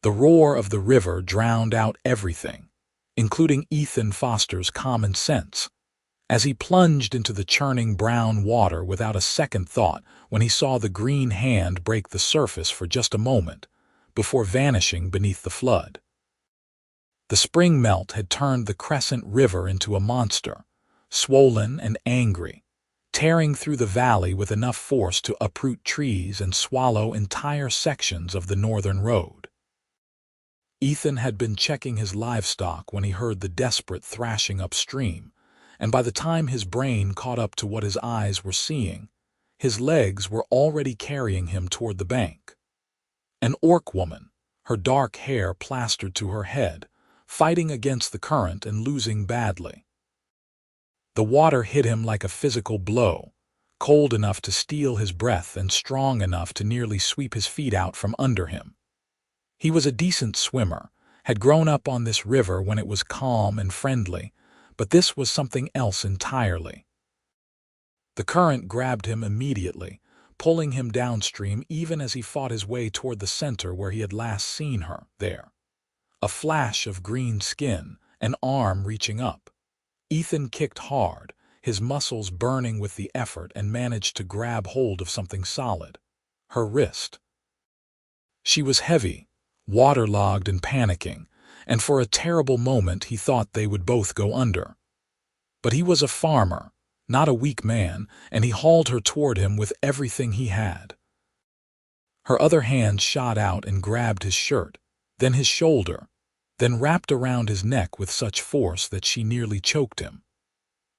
The roar of the river drowned out everything, including Ethan Foster's common sense, as he plunged into the churning brown water without a second thought when he saw the green hand break the surface for just a moment before vanishing beneath the flood. The spring melt had turned the crescent river into a monster, swollen and angry, tearing through the valley with enough force to uproot trees and swallow entire sections of the northern road. Ethan had been checking his livestock when he heard the desperate thrashing upstream, and by the time his brain caught up to what his eyes were seeing, his legs were already carrying him toward the bank. An orc woman, her dark hair plastered to her head, fighting against the current and losing badly. The water hit him like a physical blow, cold enough to steal his breath and strong enough to nearly sweep his feet out from under him. He was a decent swimmer, had grown up on this river when it was calm and friendly, but this was something else entirely. The current grabbed him immediately, pulling him downstream even as he fought his way toward the center where he had last seen her, there. A flash of green skin, an arm reaching up. Ethan kicked hard, his muscles burning with the effort, and managed to grab hold of something solid. Her wrist. She was heavy, waterlogged and panicking, and for a terrible moment he thought they would both go under. But he was a farmer, not a weak man, and he hauled her toward him with everything he had. Her other hand shot out and grabbed his shirt, then his shoulder, then wrapped around his neck with such force that she nearly choked him.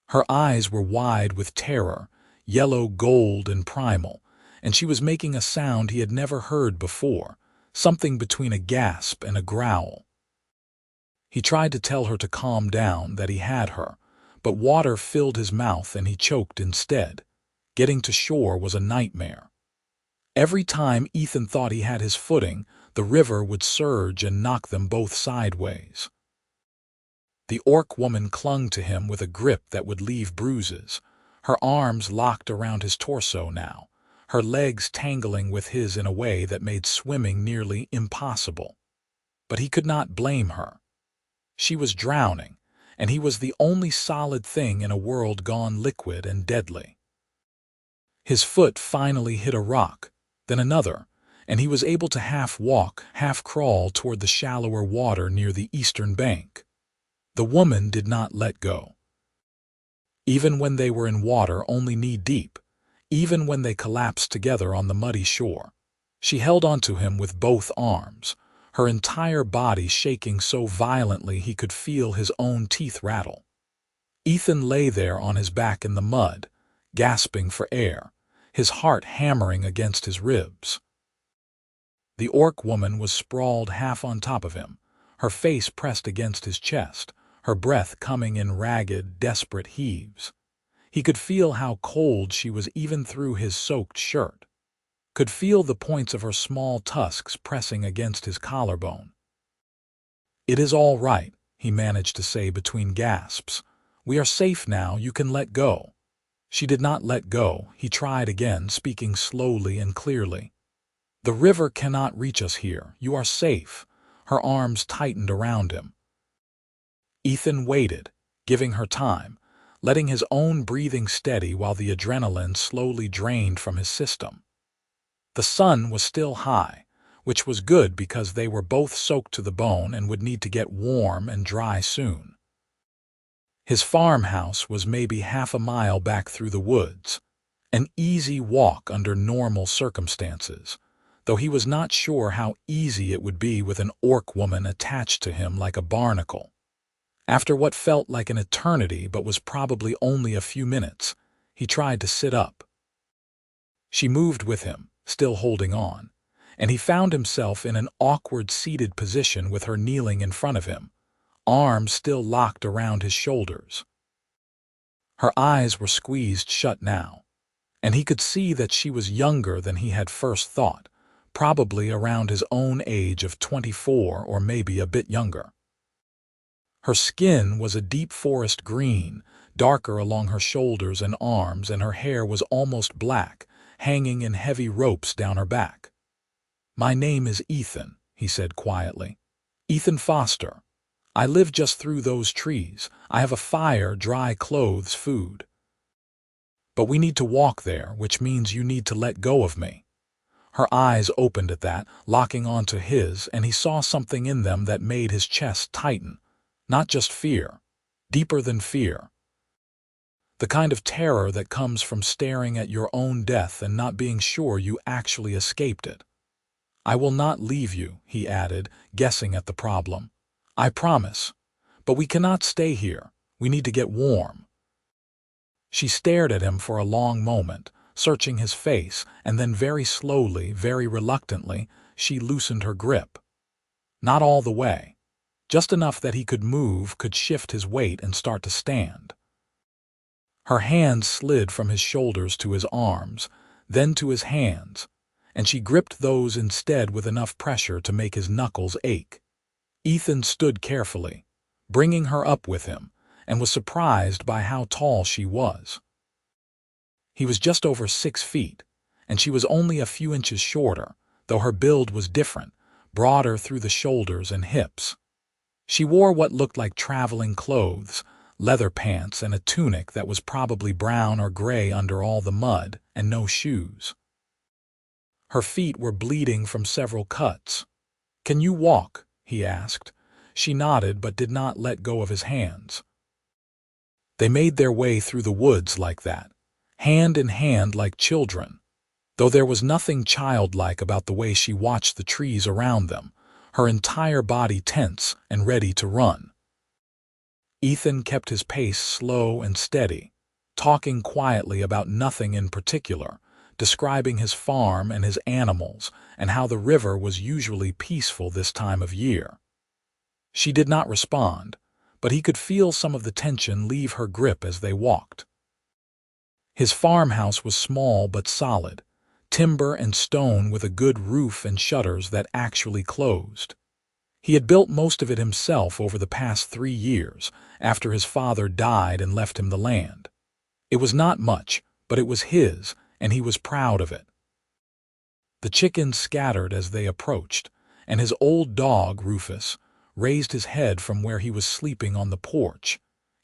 Her eyes were wide with terror, yellow gold and primal, and she was making a sound he had never heard before, something between a gasp and a growl. He tried to tell her to calm down, that he had her, but water filled his mouth and he choked instead. Getting to shore was a nightmare. Every time Ethan thought he had his footing, the river would surge and knock them both sideways. The orc woman clung to him with a grip that would leave bruises, her arms locked around his torso now, her legs tangling with his in a way that made swimming nearly impossible. But he could not blame her. She was drowning, and he was the only solid thing in a world gone liquid and deadly. His foot finally hit a rock, then another, and he was able to half walk, half crawl toward the shallower water near the eastern bank. The woman did not let go. Even when they were in water only knee-deep, even when they collapsed together on the muddy shore, she held onto him with both arms, her entire body shaking so violently he could feel his own teeth rattle. Ethan lay there on his back in the mud, gasping for air, his heart hammering against his ribs. The orc woman was sprawled half on top of him, her face pressed against his chest, her breath coming in ragged, desperate heaves. He could feel how cold she was even through his soaked shirt, could feel the points of her small tusks pressing against his collarbone. "It is all right," he managed to say between gasps. "We are safe now, you can let go." She did not let go. He tried again, speaking slowly and clearly. "The river cannot reach us here. You are safe." Her arms tightened around him. Ethan waited, giving her time, letting his own breathing steady while the adrenaline slowly drained from his system. The sun was still high, which was good because they were both soaked to the bone and would need to get warm and dry soon. His farmhouse was maybe half a mile back through the woods, an easy walk under normal circumstances, though he was not sure how easy it would be with an orc woman attached to him like a barnacle. After what felt like an eternity but was probably only a few minutes, he tried to sit up. She moved with him, still holding on, and he found himself in an awkward seated position with her kneeling in front of him, arms still locked around his shoulders. Her eyes were squeezed shut now, and he could see that she was younger than he had first thought, probably around his own age of 24 or maybe a bit younger. Her skin was a deep forest green, darker along her shoulders and arms, and her hair was almost black, hanging in heavy ropes down her back. "My name is Ethan," he said quietly. "Ethan Foster. I live just through those trees. I have a fire, dry clothes, food. But we need to walk there, which means you need to let go of me." Her eyes opened at that, locking onto his, and he saw something in them that made his chest tighten. Not just fear. Deeper than fear. The kind of terror that comes from staring at your own death and not being sure you actually escaped it. "I will not leave you," he added, guessing at the problem. "I promise. But we cannot stay here. We need to get warm." She stared at him for a long moment, searching his face, and then very slowly, very reluctantly, she loosened her grip. Not all the way. Just enough that he could move, could shift his weight and start to stand. Her hands slid from his shoulders to his arms, then to his hands, and she gripped those instead with enough pressure to make his knuckles ache. Ethan stood carefully, bringing her up with him, and was surprised by how tall she was. He was just over 6 feet, and she was only a few inches shorter, though her build was different, broader through the shoulders and hips. She wore what looked like traveling clothes, leather pants and a tunic that was probably brown or gray under all the mud, and no shoes. Her feet were bleeding from several cuts. "Can you walk?" he asked. She nodded but did not let go of his hands. They made their way through the woods like that, hand in hand like children, though there was nothing childlike about the way she watched the trees around them, her entire body tense and ready to run. Ethan kept his pace slow and steady, talking quietly about nothing in particular, describing his farm and his animals and how the river was usually peaceful this time of year. She did not respond, but he could feel some of the tension leave her grip as they walked. His farmhouse was small but solid, timber and stone with a good roof and shutters that actually closed. He had built most of it himself over the past 3 years, after his father died and left him the land. It was not much, but it was his, and he was proud of it. The chickens scattered as they approached, and his old dog, Rufus, raised his head from where he was sleeping on the porch,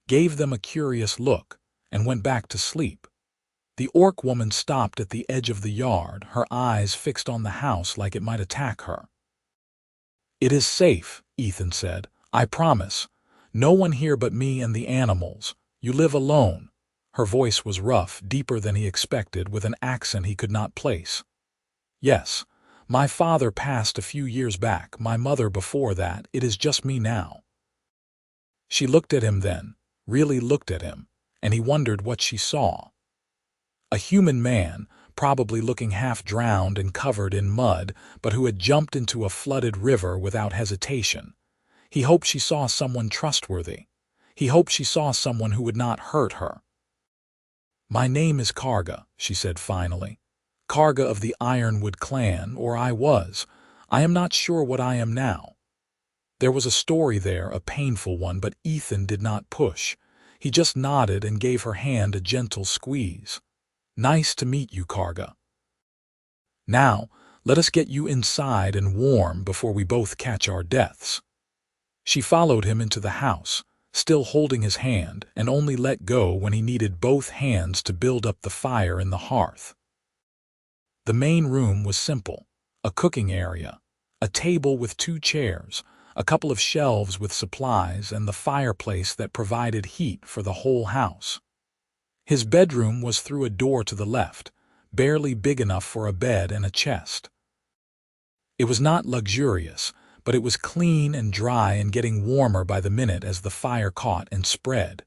gave them a curious look, and went back to sleep. The orc woman stopped at the edge of the yard, her eyes fixed on the house like it might attack her. "It is safe," Ethan said. "I promise. No one here but me and the animals. You live alone." Her voice was rough, deeper than he expected, with an accent he could not place. "Yes. My father passed a few years back, my mother before that. It is just me now." She looked at him then, really looked at him, and he wondered what she saw. A human man, probably looking half drowned and covered in mud, but who had jumped into a flooded river without hesitation. He hoped she saw someone trustworthy. He hoped she saw someone who would not hurt her. "My name is Karga," she said finally. "Karga of the Ironwood clan, or I was. I am not sure what I am now." There was a story there, a painful one, but Ethan did not push. He just nodded and gave her hand a gentle squeeze. "Nice to meet you, Karga. Now, let us get you inside and warm before we both catch our deaths." She followed him into the house, still holding his hand, and only let go when he needed both hands to build up the fire in the hearth. The main room was simple: a cooking area, a table with 2 chairs, a couple of shelves with supplies, and the fireplace that provided heat for the whole house. His bedroom was through a door to the left, barely big enough for a bed and a chest. It was not luxurious, but it was clean and dry and getting warmer by the minute as the fire caught and spread.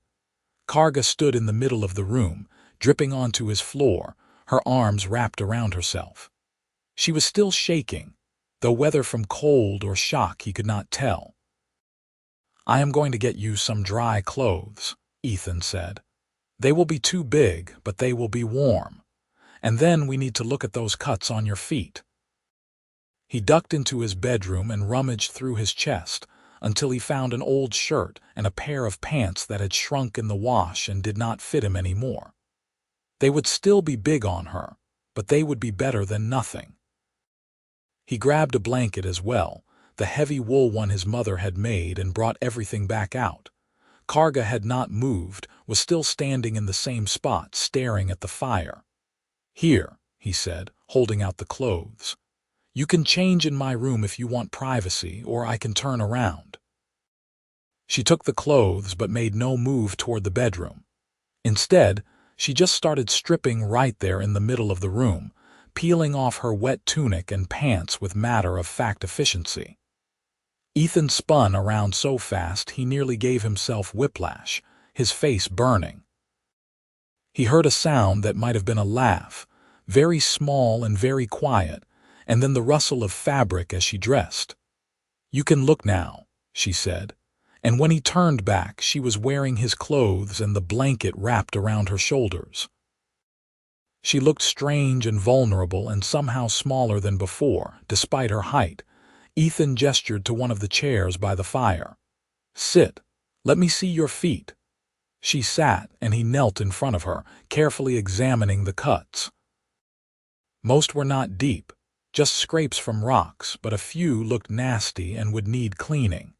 Karga stood in the middle of the room, dripping onto his floor, her arms wrapped around herself. She was still shaking, though whether from cold or shock he could not tell. "I am going to get you some dry clothes," Ethan said. "They will be too big, but they will be warm. And then we need to look at those cuts on your feet." He ducked into his bedroom and rummaged through his chest until he found an old shirt and a pair of pants that had shrunk in the wash and did not fit him anymore. They would still be big on her, but they would be better than nothing. He grabbed a blanket as well, the heavy wool one his mother had made and brought everything back out. Karga had not moved, was still standing in the same spot, staring at the fire. "Here," he said, holding out the clothes. "You can change in my room if you want privacy, or I can turn around." She took the clothes but made no move toward the bedroom. Instead, she just started stripping right there in the middle of the room, peeling off her wet tunic and pants with matter-of-fact efficiency. Ethan spun around so fast he nearly gave himself whiplash, his face burning. He heard a sound that might have been a laugh, very small and very quiet, and then the rustle of fabric as she dressed. "You can look now," she said, and when he turned back she was wearing his clothes and the blanket wrapped around her shoulders. She looked strange and vulnerable and somehow smaller than before, despite her height. Ethan gestured to one of the chairs by the fire. "Sit. Let me see your feet." She sat, and he knelt in front of her, carefully examining the cuts. Most were not deep, just scrapes from rocks, but a few looked nasty and would need cleaning.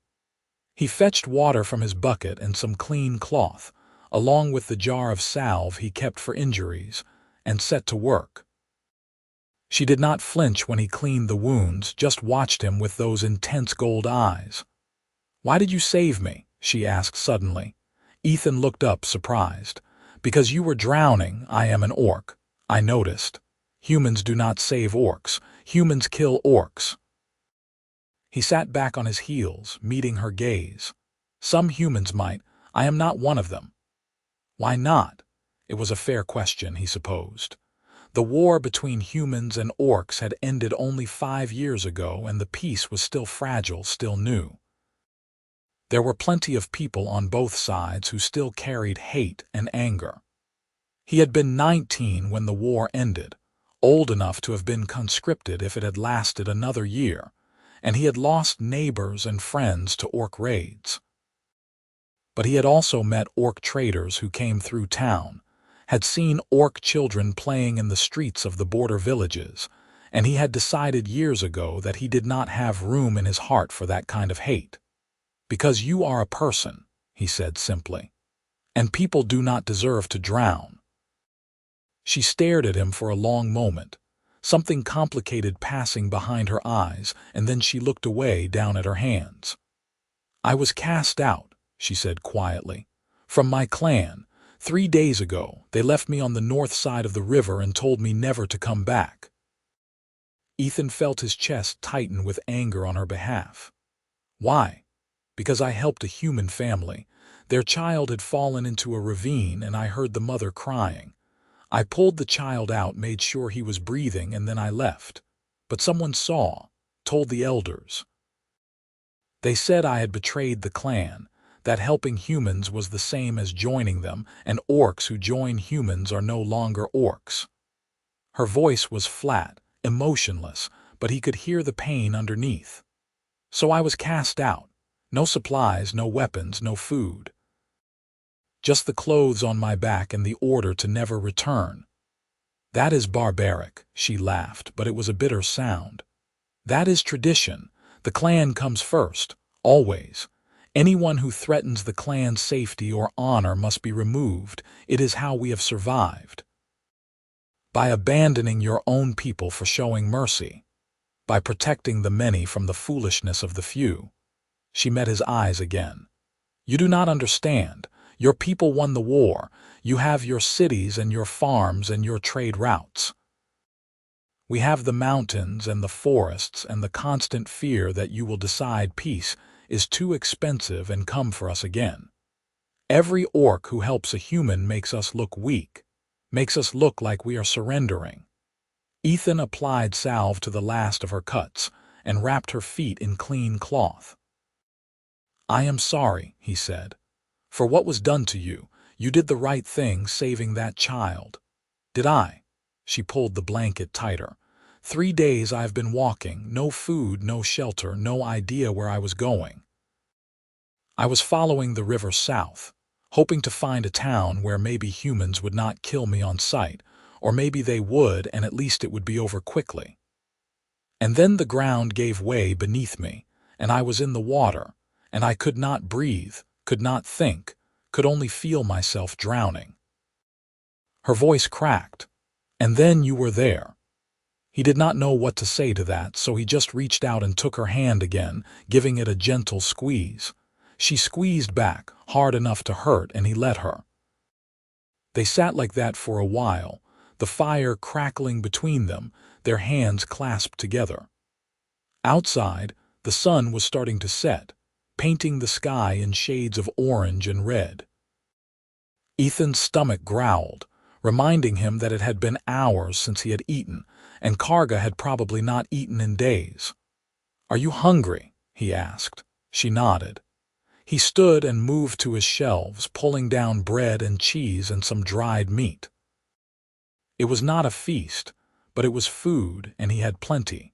He fetched water from his bucket and some clean cloth, along with the jar of salve he kept for injuries, and set to work. She did not flinch when he cleaned the wounds, just watched him with those intense gold eyes. "Why did you save me?" she asked suddenly. Ethan looked up, surprised. "Because you were drowning. I am an orc. I noticed. Humans do not save orcs. Humans kill orcs." He sat back on his heels, meeting her gaze. "Some humans might. I am not one of them." Why not? It was a fair question, he supposed. The war between humans and orcs had ended only 5 years ago, and the peace was still fragile, still new. There were plenty of people on both sides who still carried hate and anger. He had been 19 when the war ended, old enough to have been conscripted if it had lasted another year, and he had lost neighbors and friends to orc raids. But he had also met orc traders who came through town, had seen orc children playing in the streets of the border villages, and he had decided years ago that he did not have room in his heart for that kind of hate. "Because you are a person," he said simply, "and people do not deserve to drown." She stared at him for a long moment, something complicated passing behind her eyes, and then she looked away down at her hands. "I was cast out," she said quietly, "from my clan. 3 days ago, they left me on the north side of the river and told me never to come back." Ethan felt his chest tighten with anger on her behalf. "Why?" "Because I helped a human family. Their child had fallen into a ravine and I heard the mother crying. I pulled the child out, made sure he was breathing, and then I left. But someone saw, told the elders. They said I had betrayed the clan, that helping humans was the same as joining them, and orcs who join humans are no longer orcs." Her voice was flat, emotionless, but he could hear the pain underneath. "So I was cast out. No supplies, no weapons, no food. Just the clothes on my back and the order to never return." "That is barbaric," she laughed, but it was a bitter sound. "That is tradition. The clan comes first, always. Anyone who threatens the clan's safety or honor must be removed. It is how we have survived. By abandoning your own people for showing mercy. By protecting the many from the foolishness of the few." She met his eyes again. "You do not understand. Your people won the war. You have your cities and your farms and your trade routes. We have the mountains and the forests and the constant fear that you will decide peace is too expensive and come for us again. Every orc who helps a human makes us look weak, makes us look like we are surrendering." Ethan applied salve to the last of her cuts and wrapped her feet in clean cloth. "I am sorry," he said, "for what was done to you. You did the right thing saving that child." "Did I?" She pulled the blanket tighter. 3 days I have been walking, no food, no shelter, no idea where I was going. I was following the river south, hoping to find a town where maybe humans would not kill me on sight, or maybe they would and at least it would be over quickly. And then the ground gave way beneath me, and I was in the water, and I could not breathe, could not think, could only feel myself drowning." Her voice cracked. "And then you were there." He did not know what to say to that, so he just reached out and took her hand again, giving it a gentle squeeze. She squeezed back, hard enough to hurt, and he let her. They sat like that for a while, the fire crackling between them, their hands clasped together. Outside, the sun was starting to set, painting the sky in shades of orange and red. Ethan's stomach growled, reminding him that it had been hours since he had eaten, and Karga had probably not eaten in days. "Are you hungry?" he asked. She nodded. He stood and moved to his shelves, pulling down bread and cheese and some dried meat. It was not a feast, but it was food, and he had plenty.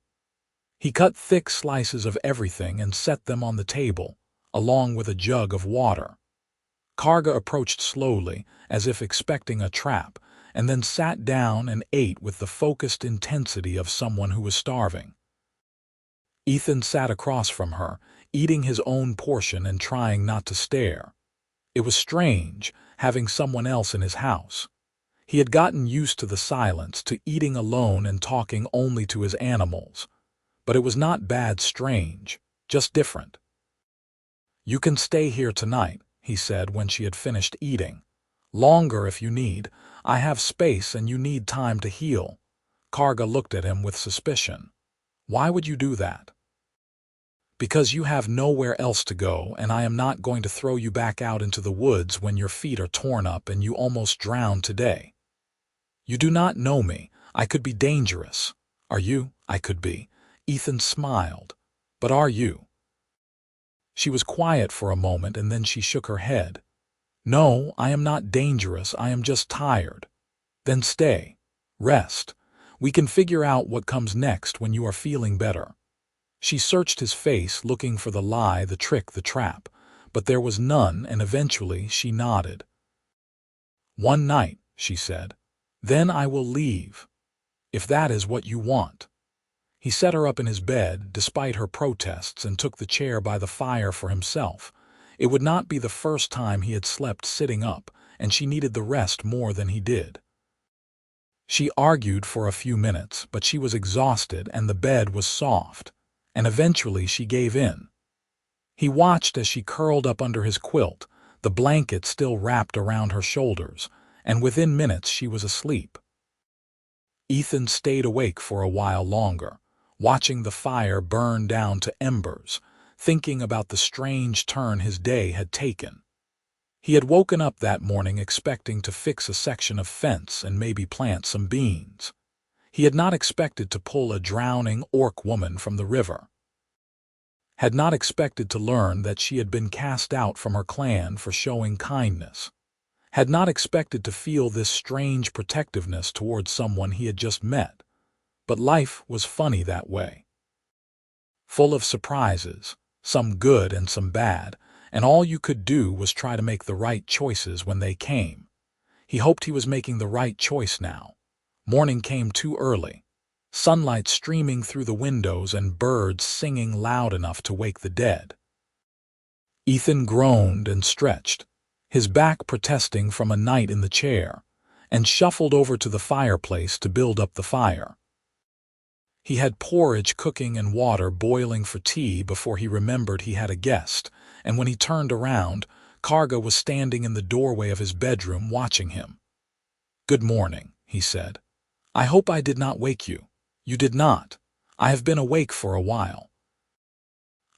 He cut thick slices of everything and set them on the table, along with a jug of water. Karga approached slowly, as if expecting a trap, and then sat down and ate with the focused intensity of someone who was starving. Ethan sat across from her, eating his own portion and trying not to stare. It was strange, having someone else in his house. He had gotten used to the silence, to eating alone and talking only to his animals. But it was not bad strange, just different. "You can stay here tonight," he said when she had finished eating. "Longer if you need. I have space and you need time to heal." Karga looked at him with suspicion. "Why would you do that?" "Because you have nowhere else to go, and I am not going to throw you back out into the woods when your feet are torn up and you almost drowned today. You do not know me. I could be dangerous." "Are you?" "I could be." Ethan smiled. "But are you?" She was quiet for a moment, and then she shook her head. "No, I am not dangerous. I am just tired." "Then stay. Rest. We can figure out what comes next when you are feeling better." She searched his face, looking for the lie, the trick, the trap, but there was none, and eventually she nodded. "One night," she said. "Then I will leave. If that is what you want." He set her up in his bed, despite her protests, and took the chair by the fire for himself. It would not be the first time he had slept sitting up, and she needed the rest more than he did. She argued for a few minutes, but she was exhausted and the bed was soft, and eventually she gave in. He watched as she curled up under his quilt, the blanket still wrapped around her shoulders, and within minutes she was asleep. Ethan stayed awake for a while longer, watching the fire burn down to embers, thinking about the strange turn his day had taken. He had woken up that morning expecting to fix a section of fence and maybe plant some beans. He had not expected to pull a drowning orc woman from the river. Had not expected to learn that she had been cast out from her clan for showing kindness. Had not expected to feel this strange protectiveness towards someone he had just met. But life was funny that way. Full of surprises, some good and some bad, and all you could do was try to make the right choices when they came. He hoped he was making the right choice now. Morning came too early. Sunlight streaming through the windows and birds singing loud enough to wake the dead. Ethan groaned and stretched, his back protesting from a night in the chair, and shuffled over to the fireplace to build up the fire. He had porridge cooking and water boiling for tea before he remembered he had a guest, and when he turned around, Karga was standing in the doorway of his bedroom watching him. "Good morning," he said. "I hope I did not wake you." "You did not. I have been awake for a while."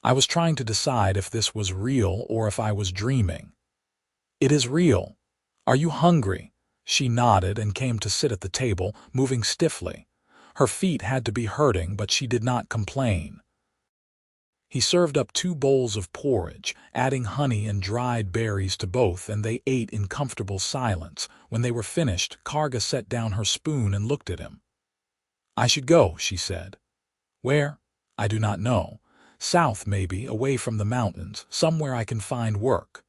I was trying to decide if this was real or if I was dreaming. "It is real. Are you hungry?" She nodded and came to sit at the table, moving stiffly. Her feet had to be hurting, but she did not complain. He served up 2 bowls of porridge, adding honey and dried berries to both, and they ate in comfortable silence. When they were finished, Karga set down her spoon and looked at him. "I should go," she said. "Where?" "I do not know. South, maybe, away from the mountains, somewhere I can find work."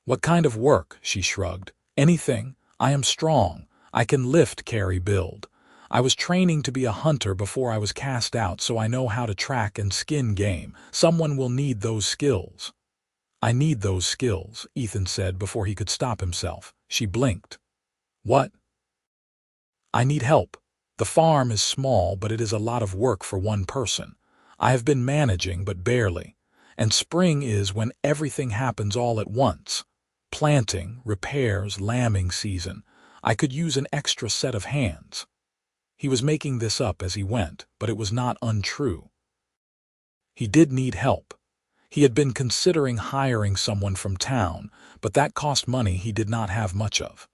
"What kind of work?" She shrugged. "Anything. I am strong. I can lift, carry, build. I was training to be a hunter before I was cast out, so I know how to track and skin game. Someone will need those skills." "I need those skills," Ethan said before he could stop himself. She blinked. "What?" "I need help. The farm is small, but it is a lot of work for one person. I have been managing, but barely. And spring is when everything happens all at once. Planting, repairs, lambing season. I could use an extra set of hands." He was making this up as he went, but it was not untrue. He did need help. He had been considering hiring someone from town, but that cost money he did not have much of.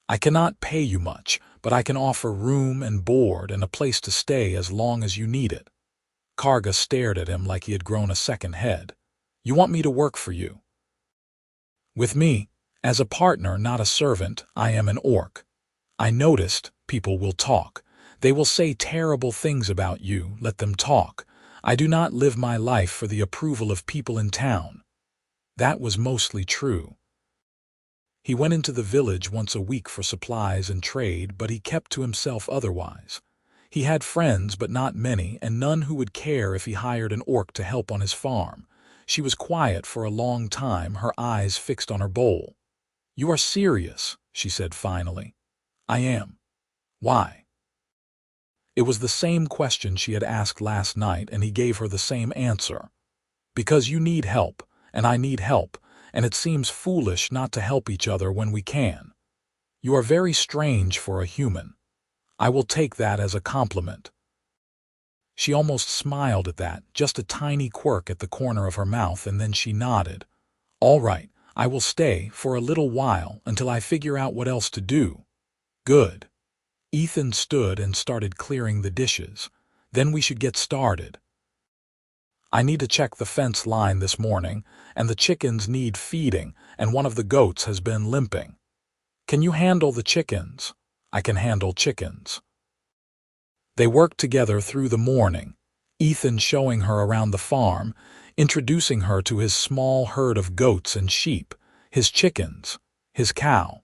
"I cannot pay you much, but I can offer room and board and a place to stay as long as you need it." Karga stared at him like he had grown a second head. "You want me to work for you?" "With me, as a partner, not a servant. I am an orc. I noticed people will talk. They will say terrible things about you. Let them talk. I do not live my life for the approval of people in town." That was mostly true. He went into the village once a week for supplies and trade, but he kept to himself otherwise. He had friends, but not many, and none who would care if he hired an orc to help on his farm. She was quiet for a long time, her eyes fixed on her bowl. "You are serious," she said finally. "I am." "Why?" It was the same question she had asked last night, and he gave her the same answer. "Because you need help, and I need help, and it seems foolish not to help each other when we can. You are very strange for a human. I will take that as a compliment." She almost smiled at that, just a tiny quirk at the corner of her mouth, and then she nodded. "All right, I will stay for a little while until I figure out what else to do." "Good." Ethan stood and started clearing the dishes. "Then we should get started. I need to check the fence line this morning, and the chickens need feeding, and one of the goats has been limping." "Can you handle the chickens?" "I can handle chickens." They worked together through the morning, Ethan showing her around the farm, introducing her to his small herd of goats and sheep, his chickens, his cow.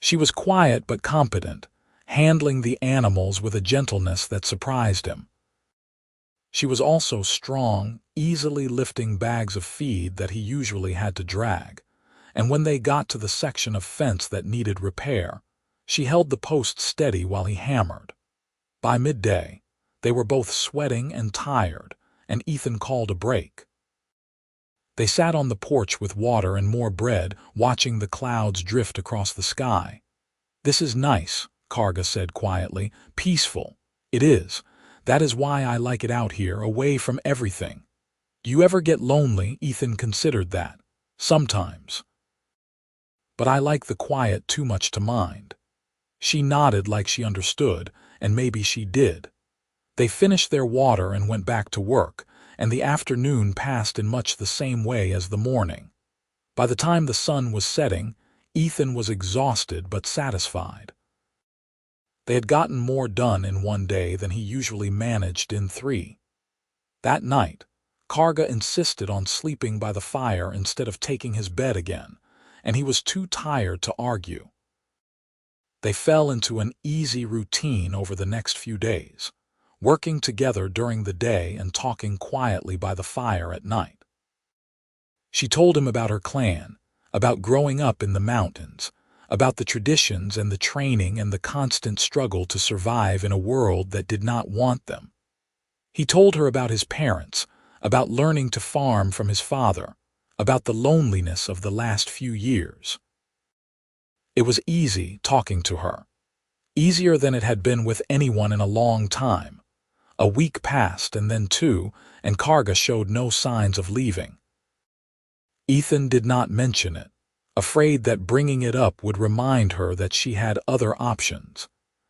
She was quiet but competent, handling the animals with a gentleness that surprised him. She was also strong, easily lifting bags of feed that he usually had to drag, and when they got to the section of fence that needed repair, she held the post steady while he hammered. By midday, they were both sweating and tired, and Ethan called a break. They sat on the porch with water and more bread, watching the clouds drift across the sky. "This is nice," Karga said quietly. "Peaceful. It is. That is why I like it out here, away from everything." "Do you ever get lonely?" Ethan considered that. "Sometimes. But I like the quiet too much to mind." She nodded like she understood, and maybe she did. They finished their water and went back to work, and the afternoon passed in much the same way as the morning. By the time the sun was setting, Ethan was exhausted but satisfied. They had gotten more done in one day than he usually managed in 3. That night, Karga insisted on sleeping by the fire instead of taking his bed again, and he was too tired to argue. They fell into an easy routine over the next few days, working together during the day and talking quietly by the fire at night. She told him about her clan, about growing up in the mountains, about the traditions and the training and the constant struggle to survive in a world that did not want them. He told her about his parents, about learning to farm from his father, about the loneliness of the last few years. It was easy talking to her, easier than it had been with anyone in a long time. A week passed, and then 2, and Karga showed no signs of leaving. Ethan did not mention it, afraid that bringing it up would remind her that she had other options,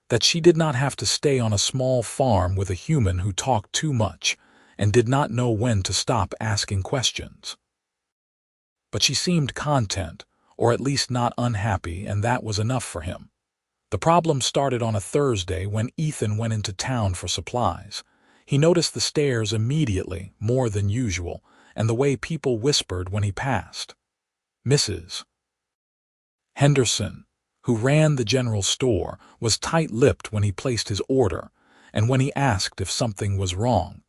that she did not have to stay on a small farm with a human who talked too much and did not know when to stop asking questions. But she seemed content, or at least not unhappy, and that was enough for him. The problem started on a Thursday when Ethan went into town for supplies. He noticed the stairs immediately, more than usual, and the way people whispered when he passed. "Mrs. Henderson," who ran the general store, was tight-lipped when he placed his order, and when he asked if something was wrong,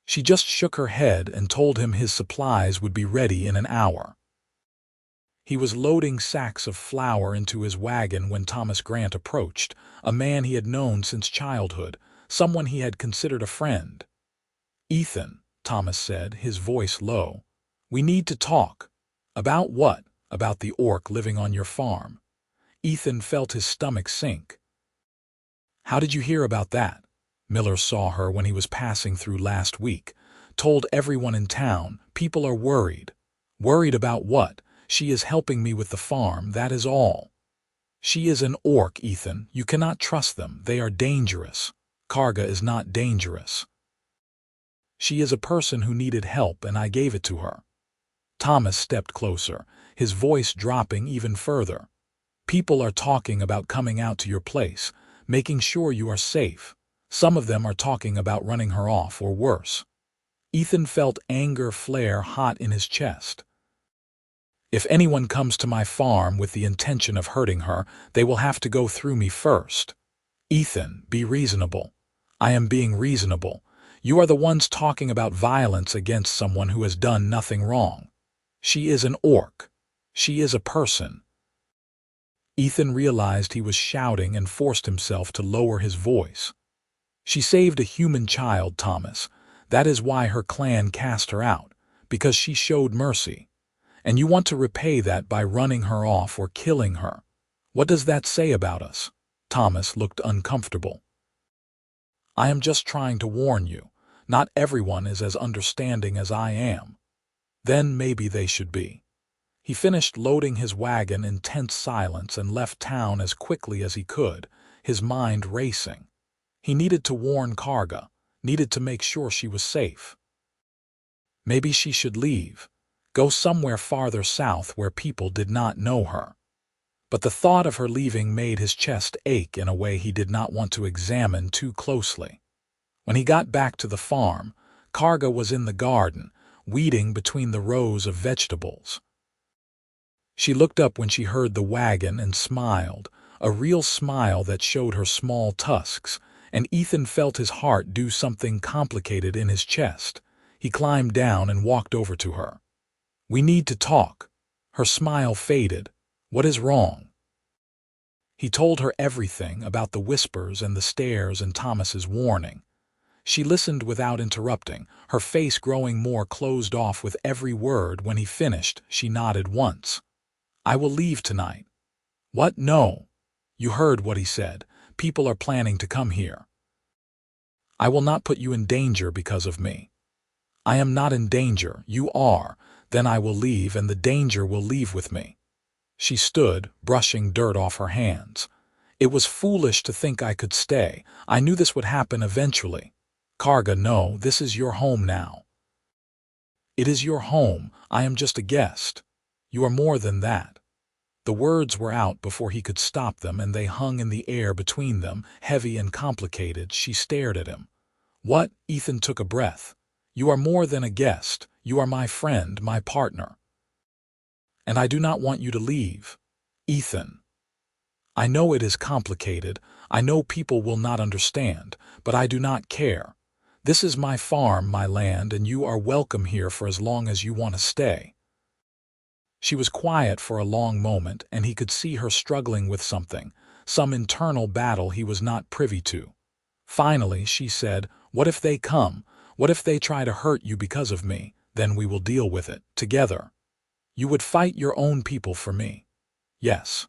she just shook her head and told him his supplies would be ready in an hour. He was loading sacks of flour into his wagon when Thomas Grant approached, a man he had known since childhood, someone he had considered a friend. "Ethan," Thomas said, his voice low, "we need to talk." "About what?" "About the orc living on your farm." Ethan felt his stomach sink. "How did you hear about that?" "Miller saw her when he was passing through last week. Told everyone in town. People are worried." "Worried about what?" "She is helping me with the farm, that is all." "She is an orc, Ethan. You cannot trust them. They are dangerous." "Karga is not dangerous. She is a person who needed help and I gave it to her." Thomas stepped closer, his voice dropping even further. "People are talking about coming out to your place, making sure you are safe. Some of them are talking about running her off or worse." Ethan felt anger flare hot in his chest. "If anyone comes to my farm with the intention of hurting her, they will have to go through me first." "Ethan, be reasonable." "I am being reasonable. You are the ones talking about violence against someone who has done nothing wrong." "She is an orc. She is a person." Ethan realized he was shouting and forced himself to lower his voice. "She saved a human child, Thomas. That is why her clan cast her out, because she showed mercy. And you want to repay that by running her off or killing her. What does that say about us?" Thomas looked uncomfortable. "I am just trying to warn you. Not everyone is as understanding as I am." "Then maybe they should be." He finished loading his wagon in tense silence and left town as quickly as he could, his mind racing. He needed to warn Karga, needed to make sure she was safe. Maybe she should leave, go somewhere farther south where people did not know her. But the thought of her leaving made his chest ache in a way he did not want to examine too closely. When he got back to the farm, Karga was in the garden, weeding between the rows of vegetables. She looked up when she heard the wagon and smiled, a real smile that showed her small tusks, and Ethan felt his heart do something complicated in his chest. He climbed down and walked over to her. "We need to talk." Her smile faded. "What is wrong?" He told her everything about the whispers and the stairs and Thomas's warning. She listened without interrupting, her face growing more closed off with every word. When he finished, she nodded once. "I will leave tonight." "What? No." "You heard what he said. People are planning to come here." "I will not put you in danger because of me." "I am not in danger. You are. Then I will leave and the danger will leave with me." She stood, brushing dirt off her hands. "It was foolish to think I could stay. I knew this would happen eventually." "Karga, no, this is your home now." "It is your home. I am just a guest." "You are more than that." The words were out before he could stop them, and they hung in the air between them, heavy and complicated. She stared at him. "What?" Ethan took a breath. "You are more than a guest. You are my friend, my partner. And I do not want you to leave." "Ethan." "I know it is complicated. I know people will not understand, but I do not care. This is my farm, my land, and you are welcome here for as long as you want to stay." She was quiet for a long moment, and he could see her struggling with something, some internal battle he was not privy to. Finally, she said, "What if they come? What if they try to hurt you because of me? Then we will deal with it, together. You would fight your own people for me." "Yes."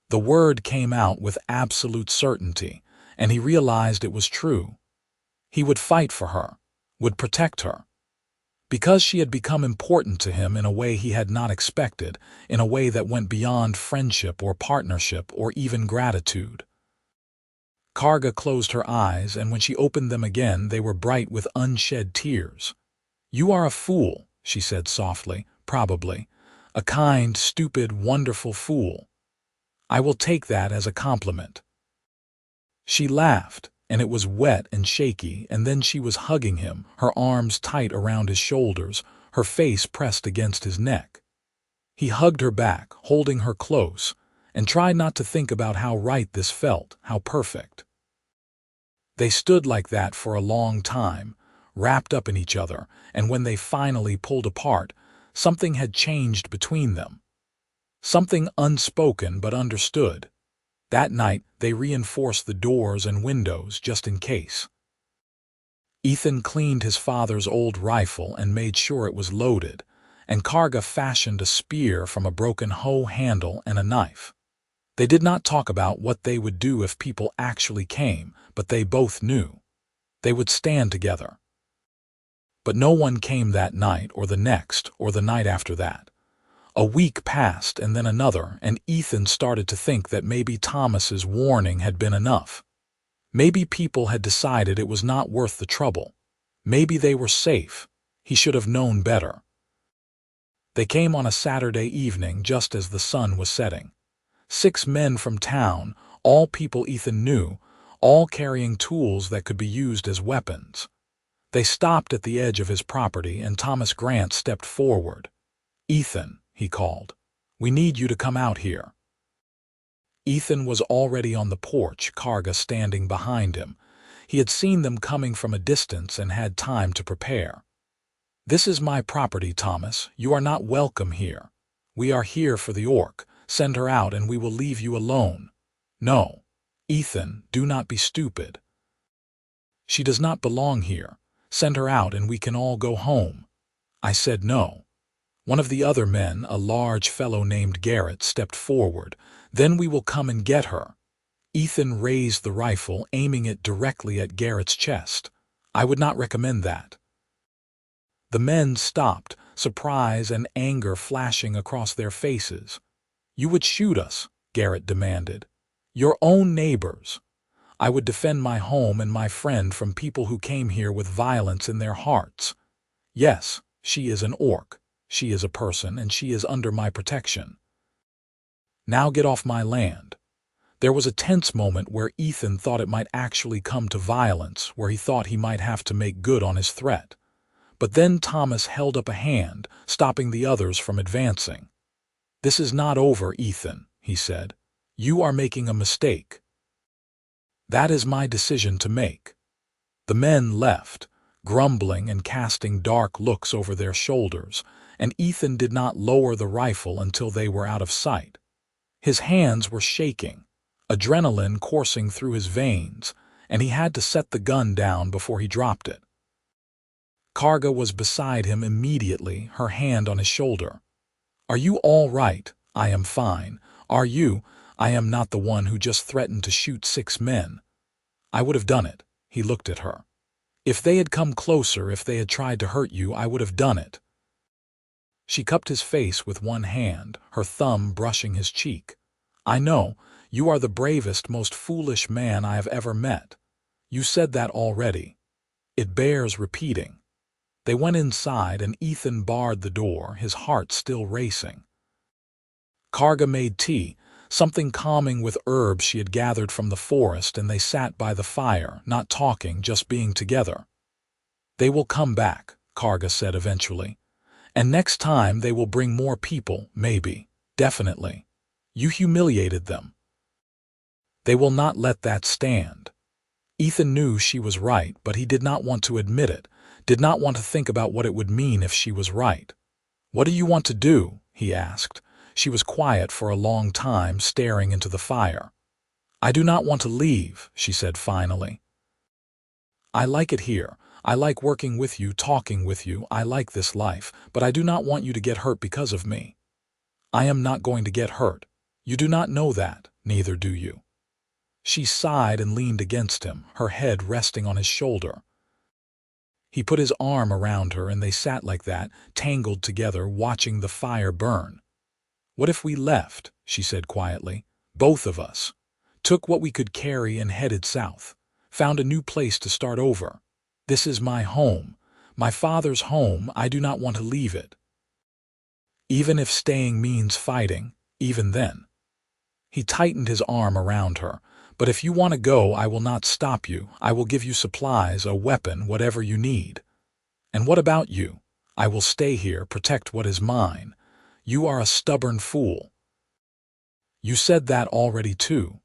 The word came out with absolute certainty, and he realized it was true. He would fight for her, would protect her. Because she had become important to him in a way he had not expected, in a way that went beyond friendship or partnership or even gratitude. Karga closed her eyes, and when she opened them again, they were bright with unshed tears. "You are a fool," she said softly, "probably. A kind, stupid, wonderful fool. I will take that as a compliment." She laughed, and it was wet and shaky, and then she was hugging him, her arms tight around his shoulders, her face pressed against his neck. He hugged her back, holding her close, and tried not to think about how right this felt, how perfect. They stood like that for a long time, wrapped up in each other, and when they finally pulled apart, something had changed between them. Something unspoken but understood. That night, they reinforced the doors and windows just in case. Ethan cleaned his father's old rifle and made sure it was loaded, and Karga fashioned a spear from a broken hoe handle and a knife. They did not talk about what they would do if people actually came, but they both knew. They would stand together. But no one came that night or the next or the night after that. A week passed and then another, and Ethan started to think that maybe Thomas's warning had been enough. Maybe people had decided it was not worth the trouble. Maybe they were safe. He should have known better. They came on a Saturday evening just as the sun was setting. 6 men from town, all people Ethan knew, all carrying tools that could be used as weapons. They stopped at the edge of his property and Thomas Grant stepped forward. "Ethan," he called, "we need you to come out here." Ethan was already on the porch, Karga standing behind him. He had seen them coming from a distance and had time to prepare. "This is my property, Thomas. You are not welcome here. We are here for the orc. Send her out and we will leave you alone." "No. Ethan, do not be stupid. She does not belong here. Send her out and we can all go home." I said no. One of the other men, a large fellow named Garrett, stepped forward. "Then we will come and get her." Ethan raised the rifle, aiming it directly at Garrett's chest. "I would not recommend that." The men stopped, surprise and anger flashing across their faces. "You would shoot us," Garrett demanded. "Your own neighbors." "I would defend my home and my friend from people who came here with violence in their hearts." "Yes, she is an orc. She is a person and she is under my protection. Now get off my land." There was a tense moment where Ethan thought it might actually come to violence, where he thought he might have to make good on his threat. But then Thomas held up a hand, stopping the others from advancing. "This is not over, Ethan," he said. "You are making a mistake." "That is my decision to make." The men left, grumbling and casting dark looks over their shoulders, and Ethan did not lower the rifle until they were out of sight. His hands were shaking, adrenaline coursing through his veins, and he had to set the gun down before he dropped it. Karga was beside him immediately, her hand on his shoulder. "Are you all right?" "I am fine. Are you?" "I am not the one who just threatened to shoot 6 men. I would have done it." He looked at her. "If they had come closer, if they had tried to hurt you, I would have done it." She cupped his face with one hand, her thumb brushing his cheek. "I know. You are the bravest, most foolish man I have ever met. You said that already. It bears repeating." They went inside and Ethan barred the door, his heart still racing. Karga made tea, something calming with herbs she had gathered from the forest, and they sat by the fire, not talking, just being together. "They will come back," Karga said eventually. "And next time they will bring more people, maybe, definitely. You humiliated them. They will not let that stand." Ethan knew she was right, but he did not want to admit it, did not want to think about what it would mean if she was right. "What do you want to do?" he asked. She was quiet for a long time, staring into the fire. "I do not want to leave," she said finally. "I like it here. I like working with you, talking with you. I like this life, but I do not want you to get hurt because of me." "I am not going to get hurt. You do not know that, neither do you." She sighed and leaned against him, her head resting on his shoulder. He put his arm around her and they sat like that, tangled together, watching the fire burn. "What if we left?" she said quietly. "Both of us. Took what we could carry and headed south. Found a new place to start over. This is my home. My father's home. I do not want to leave it. Even if staying means fighting, even then." He tightened his arm around her. "But if you want to go, I will not stop you. I will give you supplies, a weapon, whatever you need. And what about you? I will stay here, protect what is mine. You are a stubborn fool. You said that already too.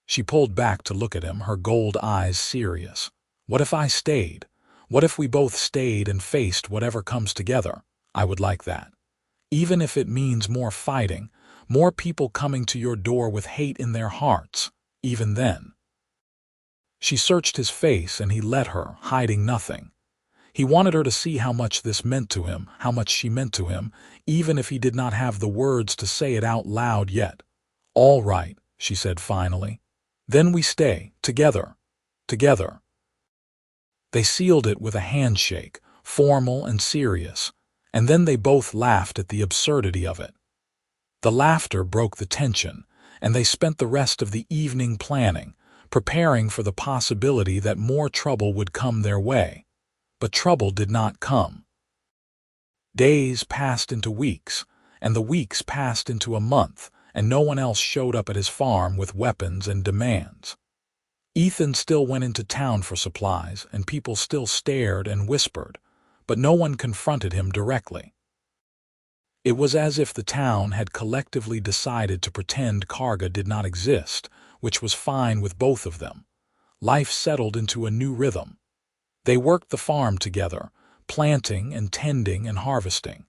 She pulled back to look at him, her gold eyes serious. What if I stayed? What if we both stayed and faced whatever comes together? I would like that. Even if it means more fighting, more people coming to your door with hate in their hearts, even then. She searched his face and he let her, hiding nothing. He wanted her to see how much this meant to him, how much she meant to him, even if he did not have the words to say it out loud yet. All right, she said finally. Then we stay, together. Together. They sealed it with a handshake, formal and serious, and then they both laughed at the absurdity of it. The laughter broke the tension, and they spent the rest of the evening planning, preparing for the possibility that more trouble would come their way. But trouble did not come. Days passed into weeks, and the weeks passed into a month, and no one else showed up at his farm with weapons and demands. Ethan still went into town for supplies, and people still stared and whispered, but no one confronted him directly. It was as if the town had collectively decided to pretend Karga did not exist, which was fine with both of them. Life settled into a new rhythm. They worked the farm together, planting and tending and harvesting.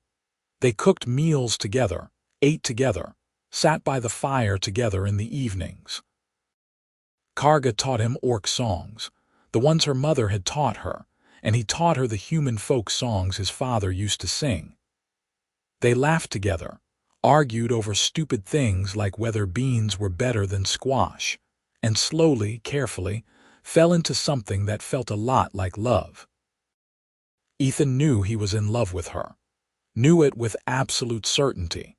They cooked meals together, ate together, sat by the fire together in the evenings. Karga taught him orc songs, the ones her mother had taught her, and he taught her the human folk songs his father used to sing. They laughed together, argued over stupid things like whether beans were better than squash, and slowly, carefully, fell into something that felt a lot like love. Ethan knew he was in love with her, knew it with absolute certainty,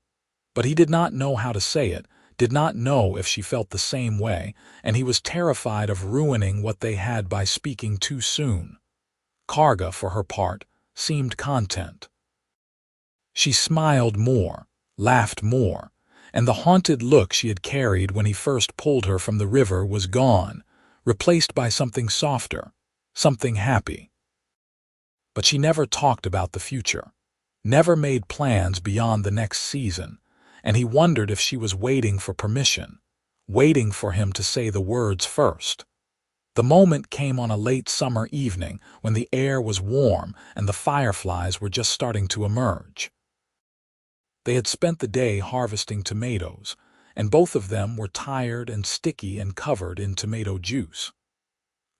but he did not know how to say it, did not know if she felt the same way, and he was terrified of ruining what they had by speaking too soon. Karga, for her part, seemed content. She smiled more, laughed more, and the haunted look she had carried when he first pulled her from the river was gone, replaced by something softer, something happy. But she never talked about the future, never made plans beyond the next season, and he wondered if she was waiting for permission, waiting for him to say the words first. The moment came on a late summer evening when the air was warm and the fireflies were just starting to emerge. They had spent the day harvesting tomatoes, and both of them were tired and sticky and covered in tomato juice.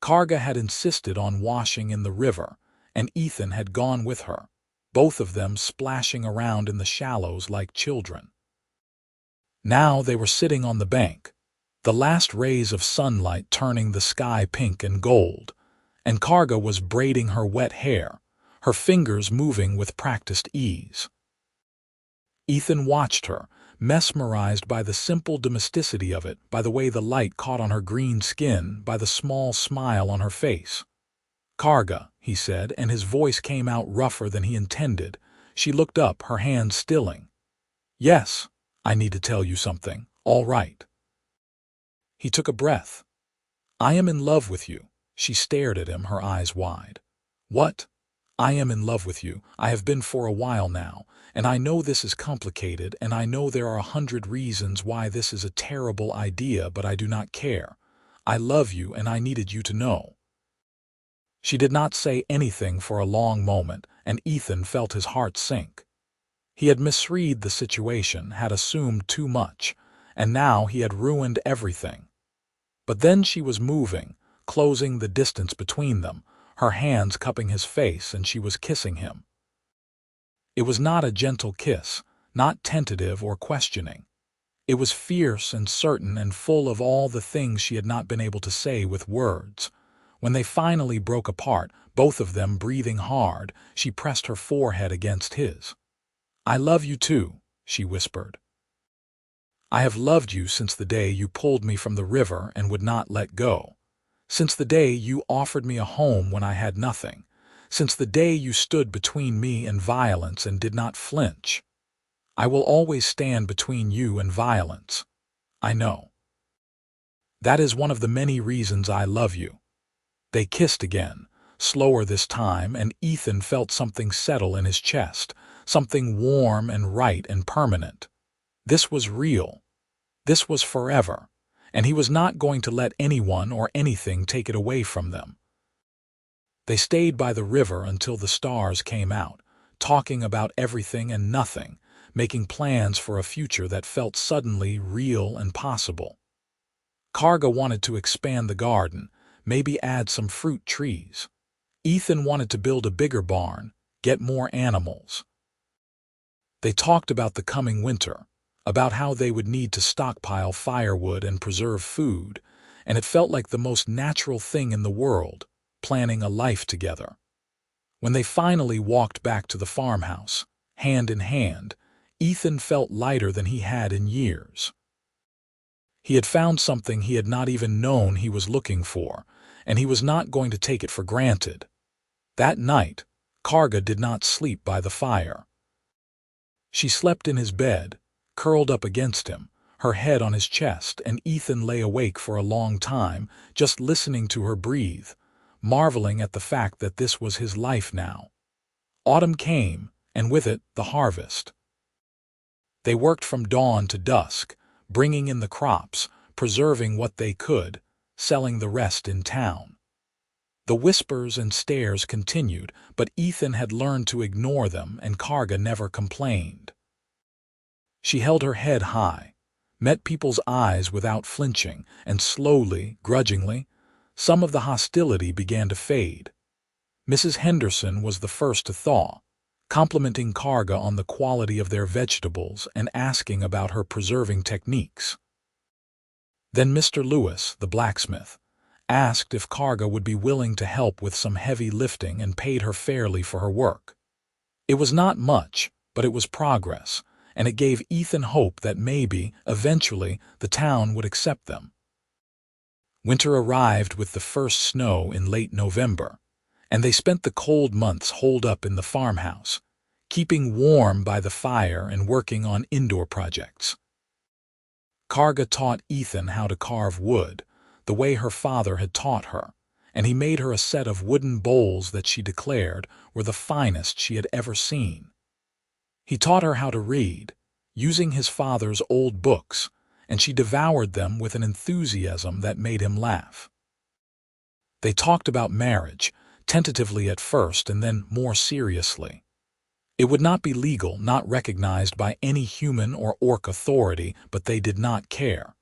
Karga had insisted on washing in the river, and Ethan had gone with her, both of them splashing around in the shallows like children. Now they were sitting on the bank, the last rays of sunlight turning the sky pink and gold, and Karga was braiding her wet hair, her fingers moving with practiced ease. Ethan watched her, mesmerized by the simple domesticity of it, by the way the light caught on her green skin, by the small smile on her face. "Karga," he said, and his voice came out rougher than he intended. She looked up, her hand stilling. "Yes, I need to tell you something, all right." He took a breath. "I am in love with you." She stared at him, her eyes wide. "What? I am in love with you. I have been for a while now, and I know this is complicated, and I know there are 100 reasons why this is a terrible idea, but I do not care. I love you, and I needed you to know." She did not say anything for a long moment, and Ethan felt his heart sink. He had misread the situation, had assumed too much, and now he had ruined everything. But then she was moving, closing the distance between them, her hands cupping his face, and she was kissing him. It was not a gentle kiss, not tentative or questioning. It was fierce and certain and full of all the things she had not been able to say with words. When they finally broke apart, both of them breathing hard, she pressed her forehead against his. "I love you too," she whispered. "I have loved you since the day you pulled me from the river and would not let go. Since the day you offered me a home when I had nothing. Since the day you stood between me and violence and did not flinch. I will always stand between you and violence. I know. That is one of the many reasons I love you." They kissed again, slower this time, and Ethan felt something settle in his chest, something warm and right and permanent. This was real. This was forever, and he was not going to let anyone or anything take it away from them. They stayed by the river until the stars came out, talking about everything and nothing, making plans for a future that felt suddenly real and possible. Karga wanted to expand the garden, maybe add some fruit trees. Ethan wanted to build a bigger barn, get more animals. They talked about the coming winter, about how they would need to stockpile firewood and preserve food, and it felt like the most natural thing in the world, planning a life together. When they finally walked back to the farmhouse, hand in hand, Ethan felt lighter than he had in years. He had found something he had not even known he was looking for, and he was not going to take it for granted. That night, Karga did not sleep by the fire. She slept in his bed, curled up against him, her head on his chest, and Ethan lay awake for a long time, just listening to her breathe, marveling at the fact that this was his life now. Autumn came, and with it, the harvest. They worked from dawn to dusk, bringing in the crops, preserving what they could, selling the rest in town. The whispers and stares continued, but Ethan had learned to ignore them, and Karga never complained. She held her head high, met people's eyes without flinching, and slowly, grudgingly, some of the hostility began to fade. Mrs. Henderson was the first to thaw, complimenting Karga on the quality of their vegetables and asking about her preserving techniques. Then Mr. Lewis, the blacksmith, asked if Karga would be willing to help with some heavy lifting and paid her fairly for her work. It was not much, but it was progress, and it gave Ethan hope that maybe, eventually, the town would accept them. Winter arrived with the first snow in late November, and they spent the cold months holed up in the farmhouse, keeping warm by the fire and working on indoor projects. Karga taught Ethan how to carve wood, the way her father had taught her, and he made her a set of wooden bowls that she declared were the finest she had ever seen. He taught her how to read, using his father's old books, and she devoured them with an enthusiasm that made him laugh. They talked about marriage, tentatively at first and then more seriously. It would not be legal, not recognized by any human or orc authority, but they did not care.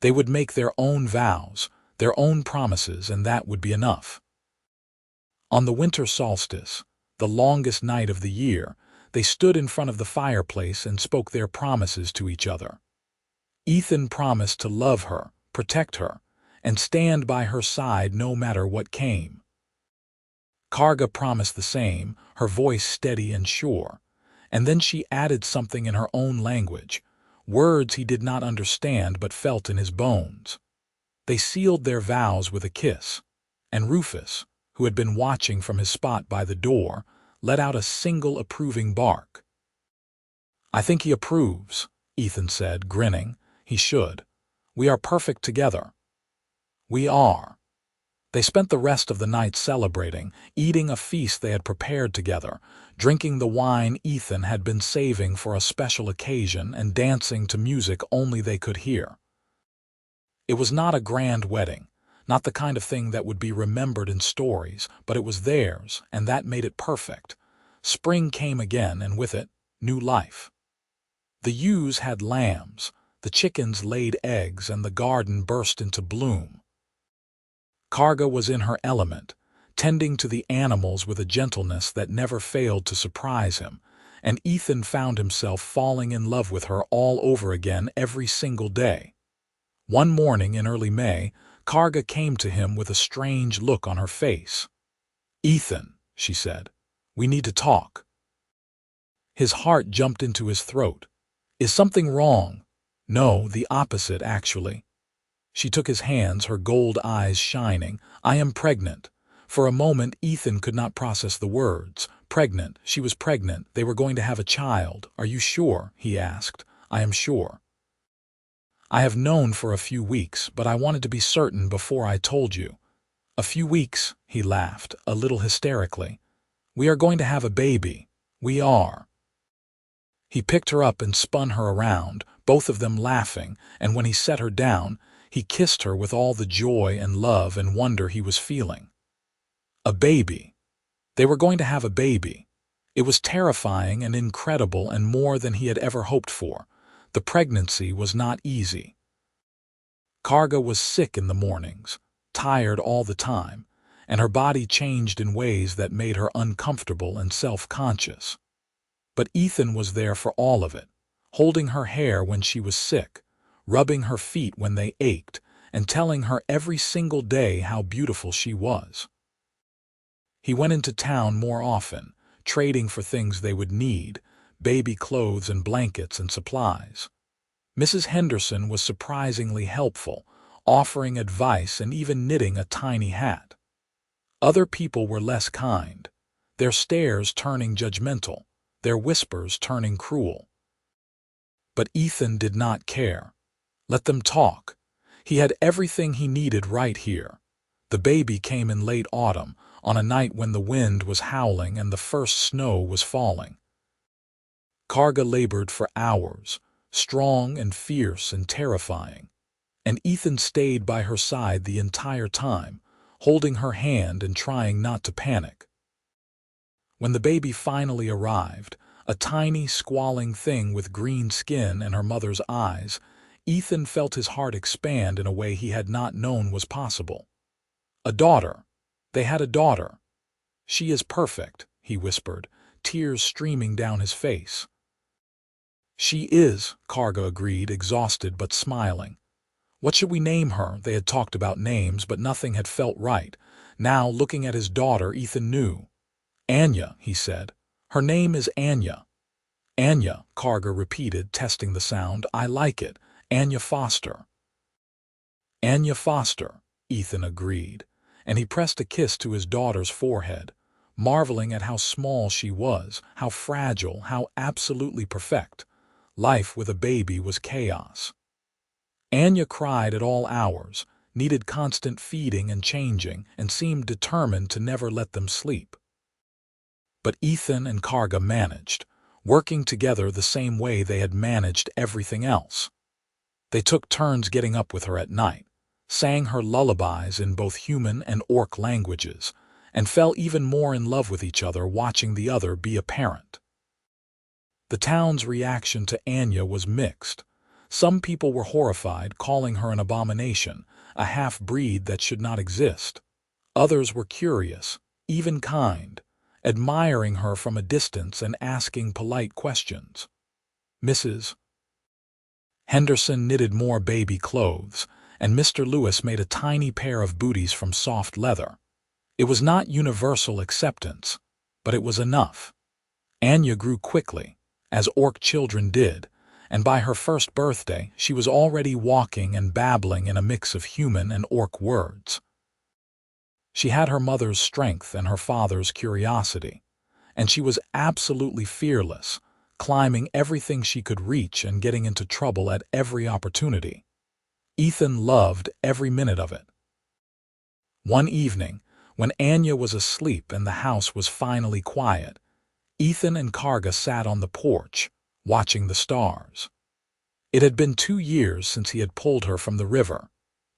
They would make their own vows, their own promises, and that would be enough. On the winter solstice, the longest night of the year, they stood in front of the fireplace and spoke their promises to each other. Ethan promised to love her, protect her, and stand by her side no matter what came. Karga promised the same, her voice steady and sure, and then she added something in her own language, words he did not understand but felt in his bones. They sealed their vows with a kiss, and Rufus, who had been watching from his spot by the door, let out a single approving bark. "I think he approves," Ethan said, grinning. "He should. We are perfect together." "We are." They spent the rest of the night celebrating, eating a feast they had prepared together, drinking the wine Ethan had been saving for a special occasion, and dancing to music only they could hear. It was not a grand wedding, not the kind of thing that would be remembered in stories, but it was theirs, and that made it perfect. Spring came again, and with it, new life. The ewes had lambs, the chickens laid eggs, and the garden burst into bloom. Karga was in her element, tending to the animals with a gentleness that never failed to surprise him, and Ethan found himself falling in love with her all over again every single day. One morning in early May, Karga came to him with a strange look on her face. "Ethan," she said, "we need to talk." His heart jumped into his throat. "Is something wrong?" "No, the opposite, actually." She took his hands, her gold eyes shining. "I am pregnant." For a moment, Ethan could not process the words. Pregnant. She was pregnant. They were going to have a child. "Are you sure?" he asked. "I am sure." "I have known for a few weeks, but I wanted to be certain before I told you." "A few weeks?" he laughed, a little hysterically. "We are going to have a baby. We are." He picked her up and spun her around, both of them laughing, and when he set her down, he kissed her with all the joy and love and wonder he was feeling. A baby. They were going to have a baby. It was terrifying and incredible and more than he had ever hoped for. The pregnancy was not easy. Karga was sick in the mornings, tired all the time, and her body changed in ways that made her uncomfortable and self-conscious. But Ethan was there for all of it, holding her hair when she was sick, rubbing her feet when they ached, and telling her every single day how beautiful she was. He went into town more often, trading for things they would need, baby clothes and blankets and supplies. Mrs. Henderson was surprisingly helpful, offering advice and even knitting a tiny hat. Other people were less kind, their stares turning judgmental, their whispers turning cruel. But Ethan did not care. Let them talk. He had everything he needed right here. The baby came in late autumn, on a night when the wind was howling and the first snow was falling. Karga labored for hours, strong and fierce and terrifying, and Ethan stayed by her side the entire time, holding her hand and trying not to panic. When the baby finally arrived, a tiny, squalling thing with green skin and her mother's eyes, Ethan felt his heart expand in a way he had not known was possible. A daughter. They had a daughter. She is perfect, he whispered, tears streaming down his face. She is, Karga agreed, exhausted but smiling. What should we name her? They had talked about names, but nothing had felt right. Now, looking at his daughter, Ethan knew. Anya, he said. Her name is Anya. Anya, Karga repeated, testing the sound. I like it. Anya Foster. Anya Foster, Ethan agreed, and he pressed a kiss to his daughter's forehead, marveling at how small she was, how fragile, how absolutely perfect. Life with a baby was chaos. Anya cried at all hours, needed constant feeding and changing, and seemed determined to never let them sleep. But Ethan and Karga managed, working together the same way they had managed everything else. They took turns getting up with her at night, sang her lullabies in both human and orc languages, and fell even more in love with each other watching the other be a parent. The town's reaction to Anya was mixed. Some people were horrified, calling her an abomination, a half-breed that should not exist. Others were curious, even kind, admiring her from a distance and asking polite questions. Mrs. Henderson knitted more baby clothes, and Mr. Lewis made a tiny pair of booties from soft leather. It was not universal acceptance, but it was enough. Anya grew quickly, as orc children did, and by her first birthday she was already walking and babbling in a mix of human and orc words. She had her mother's strength and her father's curiosity, and she was absolutely fearless, climbing everything she could reach and getting into trouble at every opportunity. Ethan loved every minute of it. One evening, when Anya was asleep and the house was finally quiet, Ethan and Karga sat on the porch, watching the stars. It had been 2 years since he had pulled her from the river,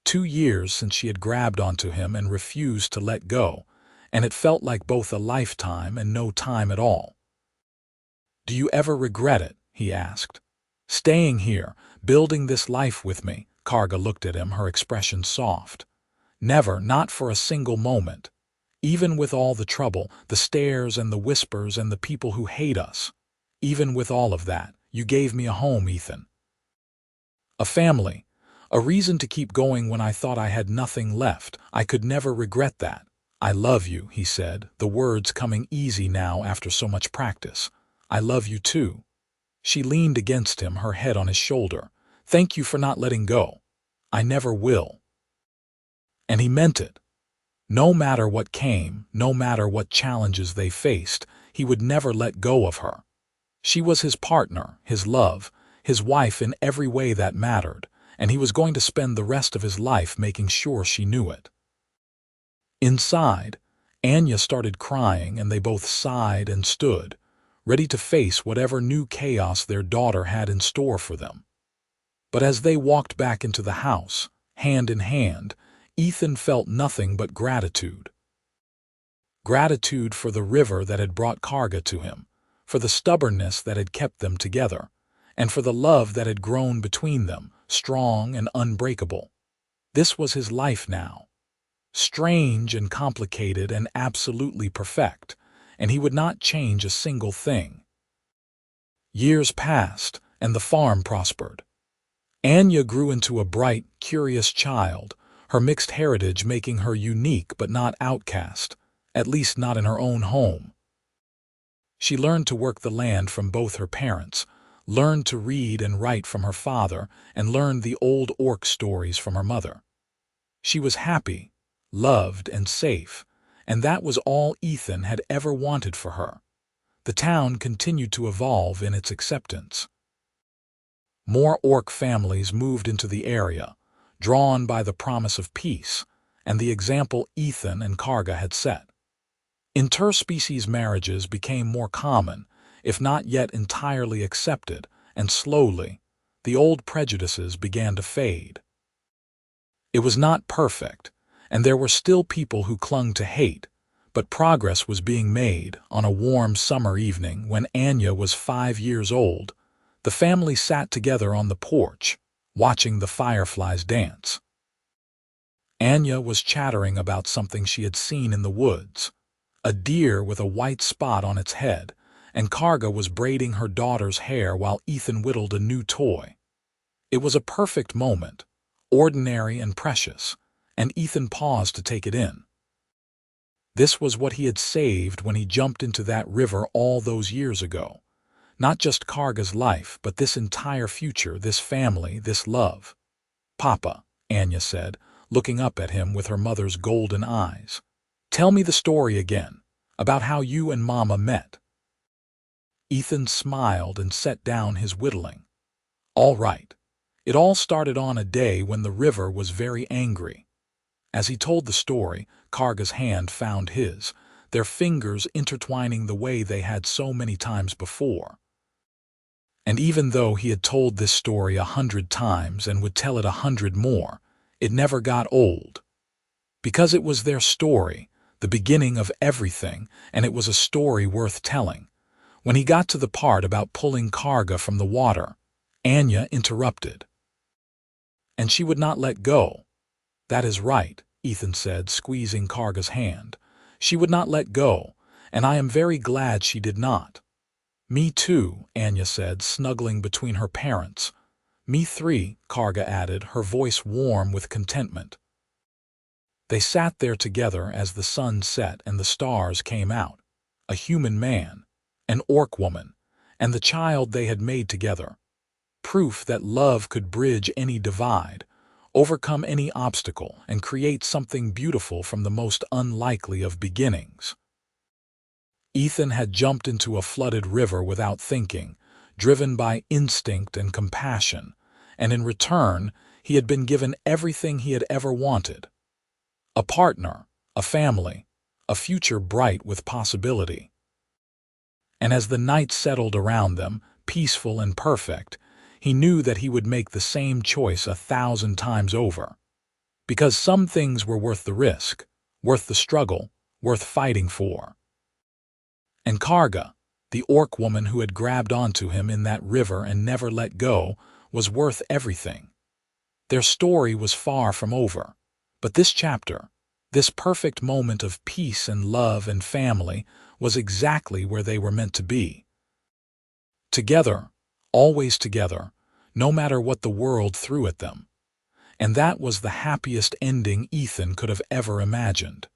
2 years since she had grabbed onto him and refused to let go, and it felt like both a lifetime and no time at all. Do you ever regret it? He asked. Staying here, building this life with me. Karga looked at him, her expression soft. Never, not for a single moment. Even with all the trouble, the stares and the whispers and the people who hate us. Even with all of that, you gave me a home, Ethan. A family. A reason to keep going when I thought I had nothing left. I could never regret that. I love you, he said, the words coming easy now after so much practice. I love you too. She leaned against him, her head on his shoulder. Thank you for not letting go. I never will. And he meant it. No matter what came, no matter what challenges they faced, he would never let go of her. She was his partner, his love, his wife in every way that mattered, and he was going to spend the rest of his life making sure she knew it. Inside, Anya started crying and they both sighed and stood, ready to face whatever new chaos their daughter had in store for them. But as they walked back into the house, hand in hand, Ethan felt nothing but gratitude. Gratitude for the river that had brought Karga to him, for the stubbornness that had kept them together, and for the love that had grown between them, strong and unbreakable. This was his life now. Strange and complicated and absolutely perfect, and he would not change a single thing. Years passed, and the farm prospered. Anya grew into a bright, curious child, her mixed heritage making her unique but not outcast, at least not in her own home. She learned to work the land from both her parents, learned to read and write from her father, and learned the old orc stories from her mother. She was happy, loved, and safe, and that was all Ethan had ever wanted for her. The town continued to evolve in its acceptance. More orc families moved into the area, drawn by the promise of peace and the example Ethan and Karga had set. Interspecies marriages became more common, if not yet entirely accepted, and slowly, the old prejudices began to fade. It was not perfect, and there were still people who clung to hate, but progress was being made. On a warm summer evening when Anya was 5 years old, the family sat together on the porch, watching the fireflies dance. Anya was chattering about something she had seen in the woods, a deer with a white spot on its head, and Karga was braiding her daughter's hair while Ethan whittled a new toy. It was a perfect moment, ordinary and precious, and Ethan paused to take it in. This was what he had saved when he jumped into that river all those years ago. Not just Karga's life, but this entire future, this family, this love. "Papa," Anya said, looking up at him with her mother's golden eyes. "Tell me the story again, about how you and Mama met." Ethan smiled and set down his whittling. "All right. It all started on a day when the river was very angry." As he told the story, Karga's hand found his, their fingers intertwining the way they had so many times before. And even though he had told this story 100 times and would tell it 100 more, it never got old. Because it was their story, the beginning of everything, and it was a story worth telling. When he got to the part about pulling Karga from the water, Anya interrupted. "And she would not let go." "That is right," Ethan said, squeezing Karga's hand. "She would not let go, and I am very glad she did not." "Me too," Anya said, snuggling between her parents. "Me three," Karga added, her voice warm with contentment. They sat there together as the sun set and the stars came out. A human man, an orc woman, and the child they had made together. Proof that love could bridge any divide, overcome any obstacle, and create something beautiful from the most unlikely of beginnings. Ethan had jumped into a flooded river without thinking, driven by instinct and compassion, and in return, he had been given everything he had ever wanted. A partner, a family, a future bright with possibility. And as the night settled around them, peaceful and perfect, he knew that he would make the same choice 1,000 times over. Because some things were worth the risk, worth the struggle, worth fighting for. And Karga, the orc woman who had grabbed onto him in that river and never let go, was worth everything. Their story was far from over, but this chapter, this perfect moment of peace and love and family, was exactly where they were meant to be. Together, always together, no matter what the world threw at them. And that was the happiest ending Ethan could have ever imagined.